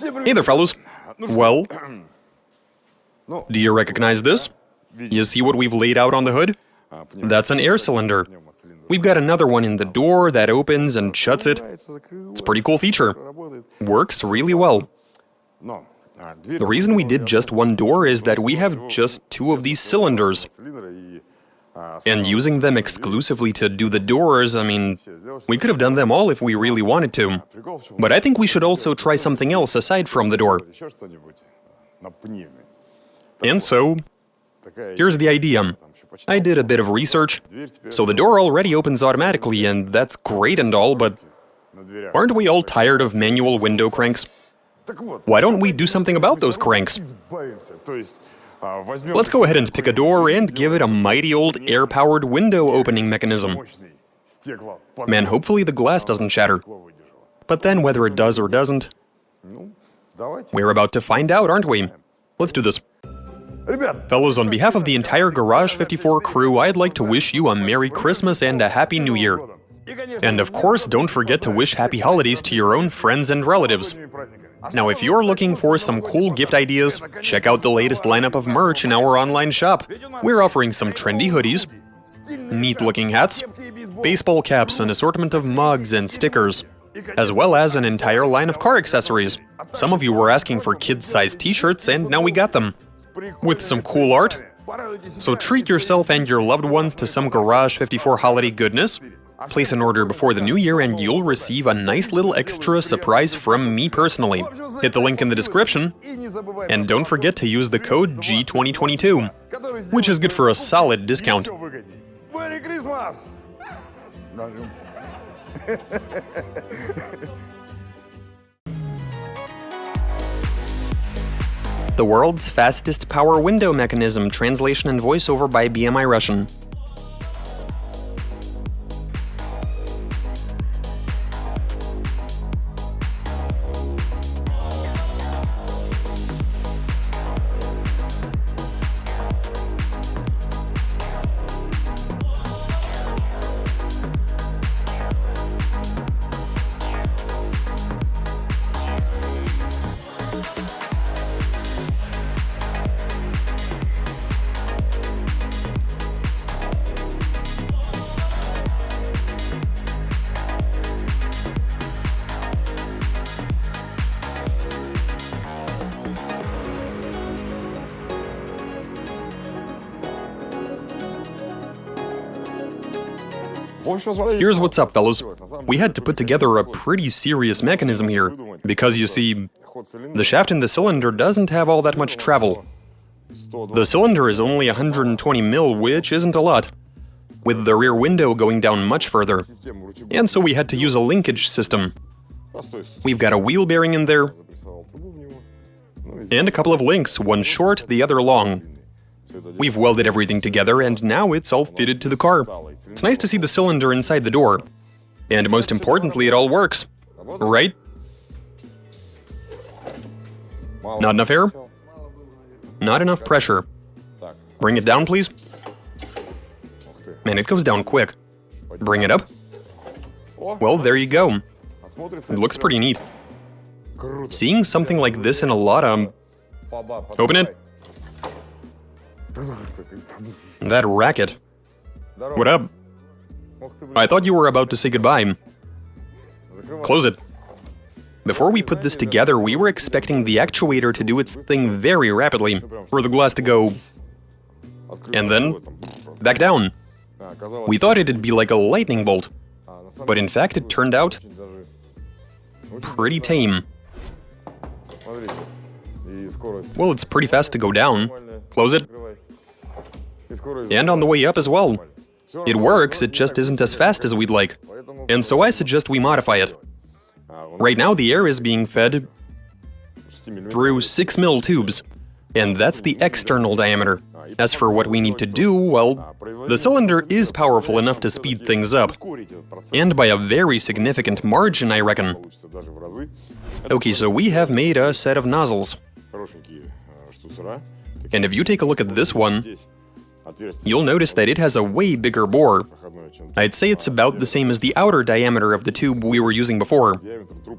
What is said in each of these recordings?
Hey there, fellows. Well, do you recognize this? You see what we've laid out on the hood? That's an air cylinder. We've got another one in the door that opens and shuts it. It's a pretty cool feature. Works really well. The reason we did just one door is that we have just two of these cylinders. And using them exclusively to do the doors, I mean, we could have done them all if we really wanted to. But I think we should also try something else aside from the door. And so, here's the idea. I did a bit of research. So the door already opens automatically, and that's great and all, but aren't we all tired of manual window cranks? Why don't we do something about those cranks? Let's go ahead and pick a door and give it a mighty old air-powered window opening mechanism. Man, hopefully the glass doesn't shatter. But then whether it does or doesn't, we're about to find out, aren't we? Let's do this. Fellows, on behalf of the entire Garage 54 crew, I'd like to wish you a Merry Christmas and a Happy New Year. And of course, don't forget to wish Happy Holidays to your own friends and relatives. Now, if you're looking for some cool gift ideas, check out the latest lineup of merch in our online shop. We're offering some trendy hoodies, neat-looking hats, baseball caps, an assortment of mugs and stickers, as well as an entire line of car accessories. Some of you were asking for kids-sized t-shirts, and now we got them. With some cool art. So treat yourself and your loved ones to some Garage 54 holiday goodness. Place an order before the new year and you'll receive a nice little extra surprise from me personally. Hit the link in the description. And don't forget to use the code G2022, which is good for a solid discount. Merry Christmas! The world's fastest power window mechanism, translation and voiceover by BMI Russian. Here's what's up, fellows. We had to put together a pretty serious mechanism here, because you see, the shaft in the cylinder doesn't have all that much travel. The cylinder is only 120 mil, which isn't a lot, with the rear window going down much further. And so we had to use a linkage system. We've got a wheel bearing in there, and a couple of links, one short, the other long. We've welded everything together, and now it's all fitted to the car. It's nice to see the cylinder inside the door. And most importantly, it all works. Right? Not enough air? Not enough pressure. Bring it down, please. Man, it goes down quick. Bring it up. Well, there you go. It looks pretty neat. Seeing something like this in a lot, open it. That racket. What up? I thought you were about to say goodbye. Close it. Before we put this together, we were expecting the actuator to do its thing very rapidly, for the glass to go... and then... back down. We thought it'd be like a lightning bolt, but in fact it turned out... pretty tame. Well, it's pretty fast to go down. Close it. And on the way up as well. It works, it just isn't as fast as we'd like. And so I suggest we modify it. Right now the air is being fed through 6 mil tubes, and that's the external diameter. As for what we need to do, well, the cylinder is powerful enough to speed things up. And by a very significant margin, I reckon. Okay, so we have made a set of nozzles. And if you take a look at this one, you'll notice that it has a way bigger bore. I'd say it's about the same as the outer diameter of the tube we were using before.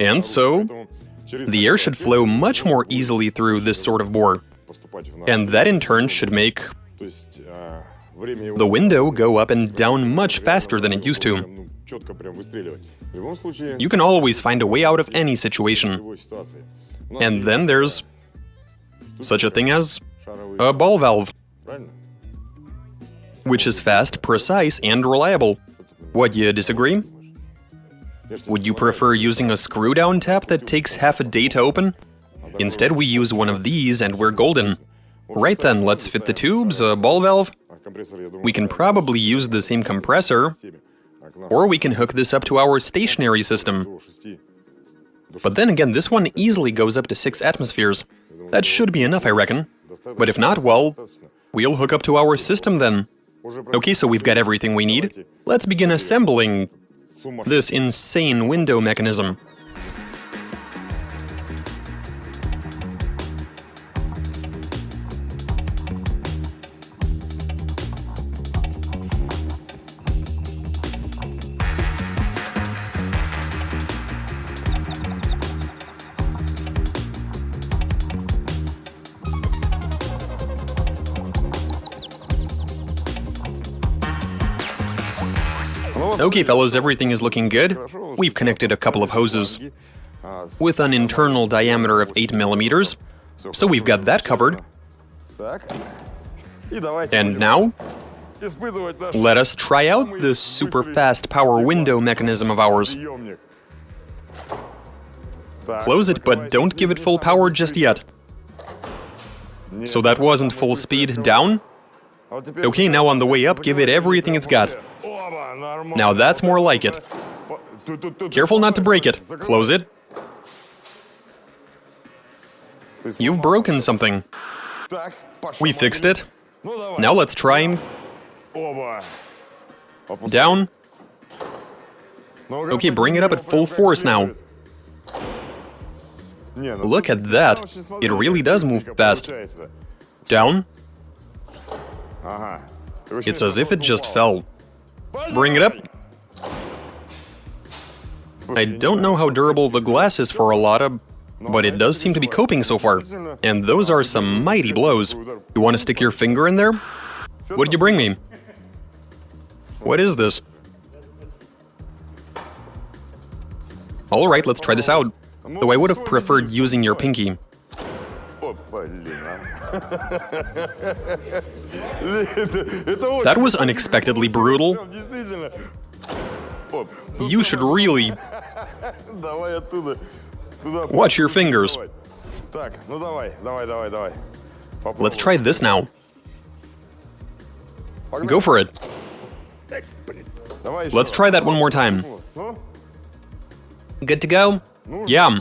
And so, The air should flow much more easily through this sort of bore, and that in turn should make the window go up and down much faster than it used to. You can always find a way out of any situation. And then there's such a thing as a ball valve, which is fast, precise, and reliable. What, you disagree? Would you prefer using a screw-down tap that takes half a day to open? Instead, we use one of these and we're golden. Right then, let's fit the tubes, a ball valve. We can probably use the same compressor, or we can hook this up to our stationary system. But then again, this one easily goes up to 6 atmospheres. That should be enough, I reckon. But if not, well, we'll hook up to our system then. Okay, so we've got everything we need. Let's begin assembling this insane window mechanism. Okay, fellas, everything is looking good. We've connected a couple of hoses with an internal diameter of 8 millimeters, so we've got that covered. And now, let us try out this super fast power window mechanism of ours. Close it, but don't give it full power just yet. So that wasn't full speed. Down. Okay, now on the way up, give it everything it's got. Now that's more like it. Careful not to break it. Close it. You've broken something. We fixed it. Now let's try. Down. Okay, bring it up at full force now. Look at that. It really does move fast. Down. It's as if it just fell. Bring it up. I don't know how durable the glass is for a Lada, but it does seem to be coping so far. And those are some mighty blows. You want to stick your finger in there? What did you bring me? What is this? Alright, let's try this out. Though I would have preferred using your pinky. That was unexpectedly brutal. You should really watch your fingers. Let's try this now. Go for it. Let's try that one more time. Good to go? Yeah.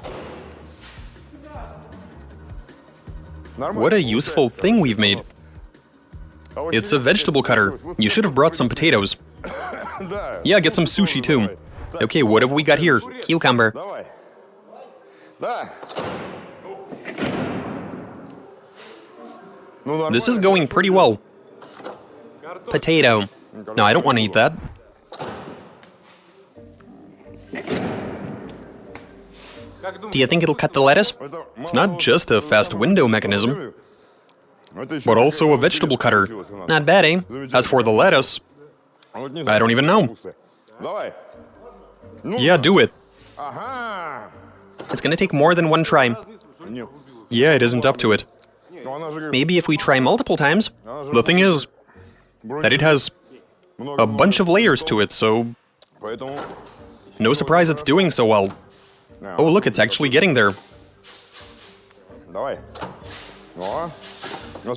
What a useful thing we've made. It's a vegetable cutter. You should have brought some potatoes. Yeah, get some sushi too. Okay, what have we got here? Cucumber. This is going pretty well. Potato. No, I don't want to eat that. Do you think it'll cut the lettuce? It's not just a fast window mechanism, but also a vegetable cutter. Not bad, eh? As for the lettuce, I don't even know. Yeah, do it. It's gonna take more than one try. Yeah, it isn't up to it. Maybe if we try multiple times. The thing is that it has a bunch of layers to it, so no surprise it's doing so well. Oh, look, it's actually getting there.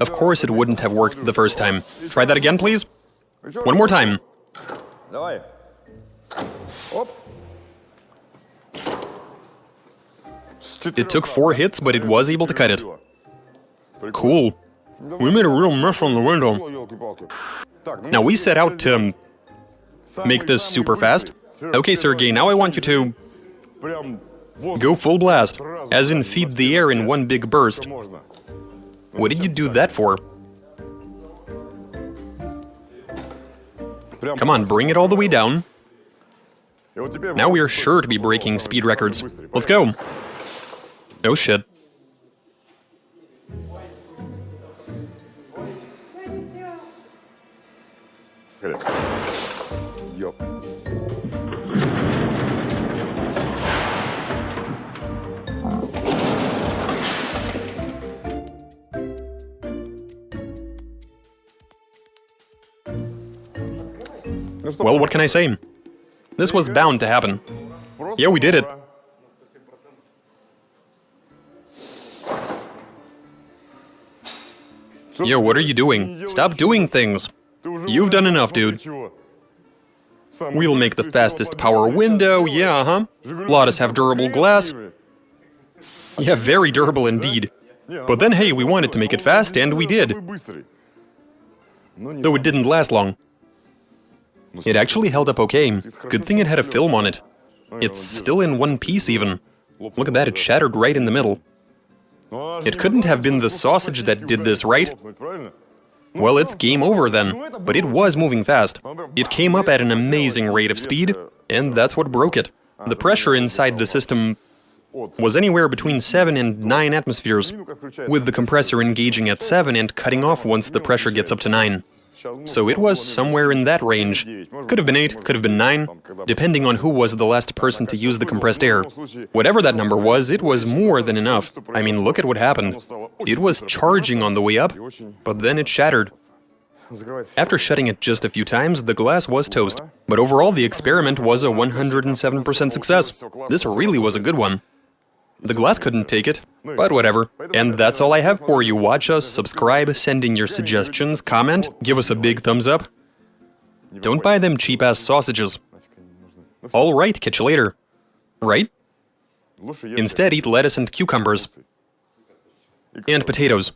Of course it wouldn't have worked the first time. Try that again, please. One more time. It took 4 hits, but it was able to cut it. Cool. We made a real mess on the window. Now we set out to make this super fast. Okay, Sergey, now I want you to go full blast, as in feed the air in one big burst. What did you do that for? Come on, bring it all the way down. Now we are sure to be breaking speed records. Let's go. Oh shit. Ёп. Ну что, Well, what can I say? This was bound to happen. просто Yeah, we did it. ура. Что Yo, ты what are you делаешь? doing? Не Stop делай doing ничего. things. Ты уже You've done вылез, enough, ну dude. ты чего? Сам We'll уже make the всё fastest подбил, power сейчас window, сделаешь. yeah, huh? «Жигулевский» Lot us have такой durable glass. крепкий. Yeah, very durable indeed. Не, на But самом then, hey, деле we wanted to make it получилось. fast, and we Он did. самый быстрый. Но не Though it самый. didn't last long. Ну, It actually held up okay. Good thing it had a film on it. ну, It's держится. still in one piece even. Look at that, it shattered right in the middle. Ну, она же It не couldn't have пыталась been the просто sausage that сосиски did this, ударить, right? лопнуть, правильно? Ну, Well, всё. it's game over then. But it was moving fast. It came up at an amazing rate of speed, and that's what broke it. The pressure inside the system was anywhere between 7 and 9 atmospheres, with the compressor engaging at 7 and cutting off once the pressure gets up to 9. So it was somewhere in that range. Could have been 8, could have been 9, depending on who was the last person to use the compressed air. Whatever that number was, it was more than enough. I mean, look at what happened. It was charging on the way up, but then it shattered. After shutting it just a few times, the glass was toast. But overall, the experiment was a 107% success. This really was a good one. The glass couldn't take it, but whatever. And that's all I have for you. Watch us, subscribe, send in your suggestions, comment, give us a big thumbs up. Don't buy them cheap-ass sausages. Alright, catch you later. Right? Instead, eat lettuce and cucumbers. And potatoes.